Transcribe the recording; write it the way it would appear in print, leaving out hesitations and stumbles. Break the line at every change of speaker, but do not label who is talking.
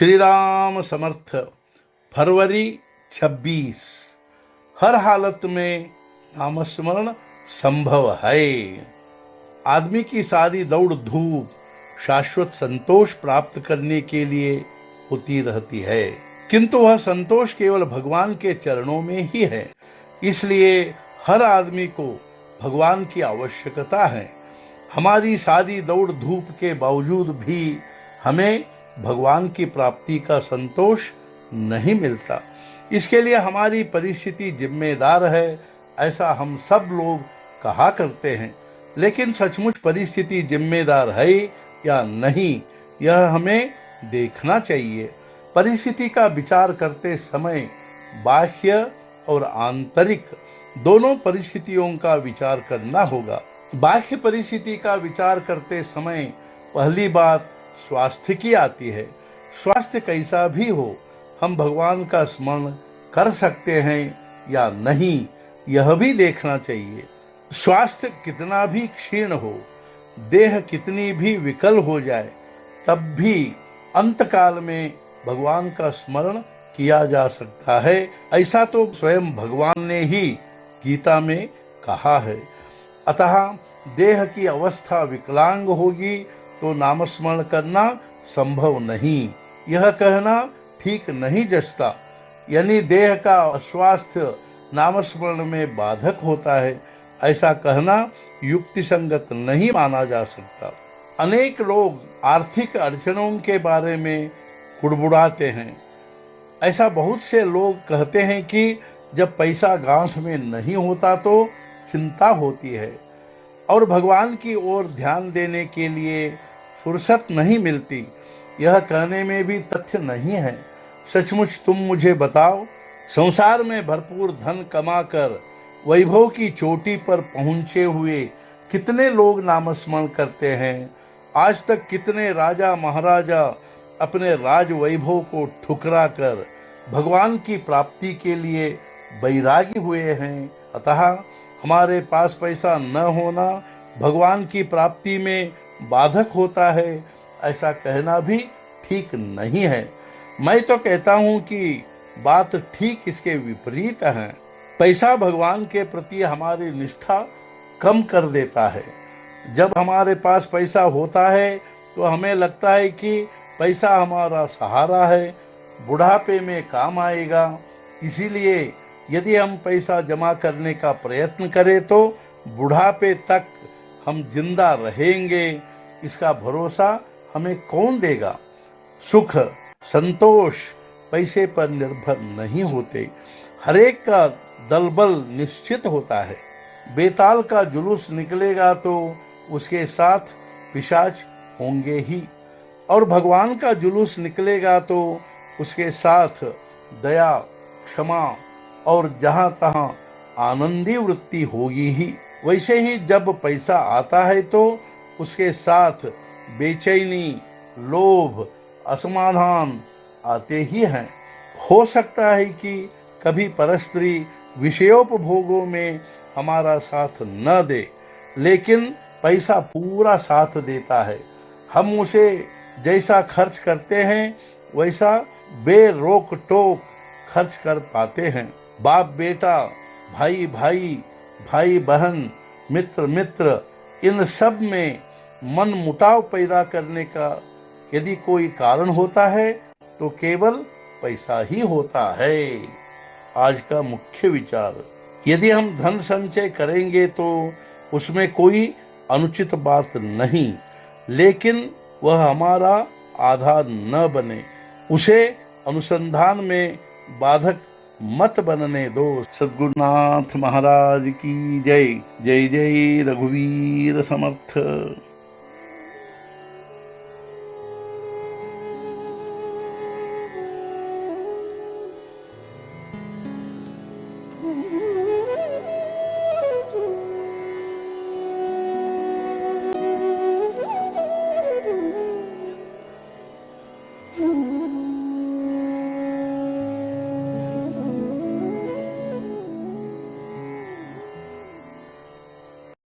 श्री राम समर्थ। फरवरी 26। हर हालत में नामस्मरण संभव है। आदमी की सारी दौड़ धूप शाश्वत संतोष प्राप्त करने के लिए होती रहती है, किंतु वह संतोष केवल भगवान के चरणों में ही है। इसलिए हर आदमी को भगवान की आवश्यकता है। हमारी सारी दौड़ धूप के बावजूद भी हमें भगवान की प्राप्ति का संतोष नहीं मिलता। इसके लिए हमारी परिस्थिति जिम्मेदार है, ऐसा हम सब लोग कहा करते हैं, लेकिन सचमुच परिस्थिति जिम्मेदार है या नहीं, यह हमें देखना चाहिए। परिस्थिति का विचार करते समय बाह्य और आंतरिक दोनों परिस्थितियों का विचार करना होगा। बाह्य परिस्थिति का विचार करते समय पहली बात स्वास्थ्य की आती है। स्वास्थ्य कैसा भी हो, हम भगवान का स्मरण कर सकते हैं या नहीं, यह भी देखना चाहिए। स्वास्थ्य कितना भी क्षीण हो, देह कितनी भी विकल हो जाए, तब भी अंतकाल में भगवान का स्मरण किया जा सकता है। ऐसा तो स्वयं भगवान ने ही गीता में कहा है। अतः देह की अवस्था विकलांग होगी तो नामस्मरण करना संभव नहीं, यह कहना ठीक नहीं जचता। यानी देह का अस्वास्थ्य नामस्मरण में बाधक होता है, ऐसा कहना युक्ति संगत नहीं माना जा सकता। अनेक लोग आर्थिक अड़चनों के बारे में कुड़बुड़ाते हैं। ऐसा बहुत से लोग कहते हैं कि जब पैसा गांठ में नहीं होता तो चिंता होती है और भगवान की ओर ध्यान देने के लिए फुर्सत नहीं मिलती। यह कहने में भी तथ्य नहीं है। सचमुच तुम मुझे बताओ, संसार में भरपूर धन कमाकर वैभव की चोटी पर पहुंचे हुए कितने लोग नामस्मरण करते हैं। आज तक कितने राजा महाराजा अपने राज वैभव को ठुकरा कर भगवान की प्राप्ति के लिए बैरागी हुए हैं। अतः हमारे पास पैसा न होना भगवान की प्राप्ति में बाधक होता है, ऐसा कहना भी ठीक नहीं है। मैं तो कहता हूँ कि बात ठीक इसके विपरीत है। पैसा भगवान के प्रति हमारी निष्ठा कम कर देता है। जब हमारे पास पैसा होता है तो हमें लगता है कि पैसा हमारा सहारा है, बुढ़ापे में काम आएगा। इसीलिए यदि हम पैसा जमा करने का प्रयत्न करें तो बुढ़ापे तक हम जिंदा रहेंगे, इसका भरोसा हमें कौन देगा। सुख संतोष पैसे पर निर्भर नहीं होते। हरेक का दलबल निश्चित होता है। बेताल का जुलूस निकलेगा तो उसके साथ पिशाच होंगे ही, और भगवान का जुलूस निकलेगा तो उसके साथ दया क्षमा और जहाँ तहाँ आनंदी वृत्ति होगी ही। वैसे ही जब पैसा आता है तो उसके साथ बेचैनी लोभ असमाधान आते ही हैं। हो सकता है कि कभी परस्त्री विषयोपभोगों में हमारा साथ न दे, लेकिन पैसा पूरा साथ देता है। हम उसे जैसा खर्च करते हैं वैसा बेरोक टोक खर्च कर पाते हैं। बाप बेटा, भाई भाई, भाई बहन, मित्र मित्र, इन सब में मन मुटाव पैदा करने का यदि कोई कारण होता है तो केवल पैसा ही होता है। आज का मुख्य विचार, यदि हम धन संचय करेंगे तो उसमें कोई अनुचित बात नहीं, लेकिन वह हमारा आधार न बने, उसे अनुसंधान में बाधक मत बनने दो। सद्गुरुनाथ महाराज की जय। जय जय रघुवीर समर्थ।
Mm-hmm.